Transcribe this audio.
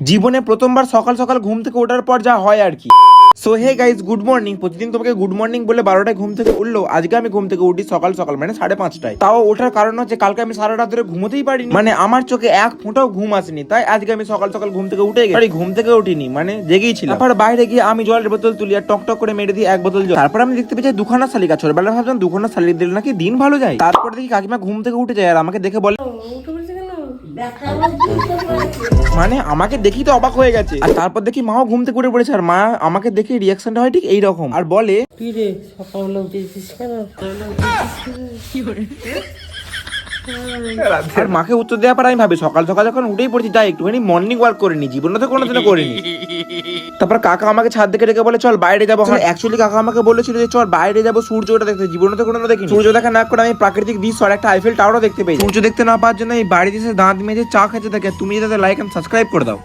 জীবনে প্রথমবার সকাল সকাল ঘুম থেকে ওঠার পর যা হয় আর কি। So hey guys, good morning. প্রতিদিন তোমাকে গুড মর্নিং বলে 12টায় ঘুম থেকে উঠলো, আজকে আমি ঘুম থেকে উঠি সকাল সকাল মানে 5:30টায়। তাও ওঠার কারণ হচ্ছে কালকে আমি সারা রাত ধরে ঘুমোতেই পারিনি, মানে আমার চোখে এক ফোঁটাও ঘুম আসেনি, তাই আজকে আমি সকাল সকাল ঘুম থেকে উঠে গেছি। ঘুম থেকে উঠিনি, মানে জেগেই ছিলাম। তারপর বাইরে গিয়ে আমি জলের বোতল তুলি আর টক টক করে মেরে দিই 1 বোতল জল। তারপর আমি দেখতে পেয়েছি দুখানা শালিকা। ছোটবেলায় ভাবতাম দুখানা শালিক দিলে নাকি দিন ভালো যায়। তারপরে দেখি কাকিমা ঘুম থেকে উঠে যায় আর আমাকে দেখে বলে, মানে আমাকে দেখি তো অবাক হয়ে গেছে। আর তারপর দেখি মাও ঘুম থেকে উঠে পড়েছে, আর মা আমাকে দেখে রিয়াকশনটা হয় ঠিক এইরকম, আর বলে আর মাকে উত্তর দেওয়ার পর আমি ভাবি সকাল সকাল যখন উঠেই পড়ছি তাই একটুখানি মর্নিং ওয়াক করে নি, জীবনে তো কোনোদিনও করিনি। তারপর কাকা আমাকে ছাদ থেকে ডেকে বলে চল বাইরে যাবো। অ্যাকচুয়ালি কাকা আমাকে বলেছিল যে চল বাইরে যাবো সূর্যটা দেখতে, জীবনে তো কোনোদিনও দেখিনি। সূর্য দেখা না করে আমি প্রাকৃতিক দৃশ্য আর একটা আইফেল টাওয়ারও দেখতে পেয়েছি। সূর্য দেখতে না পাওয়ার জন্য এই বাড়িতে এসে দাঁত মেজে চা খেতে থাকে। তুমি যাতে লাইক এন্ড সাবস্ক্রাইব করে দাও।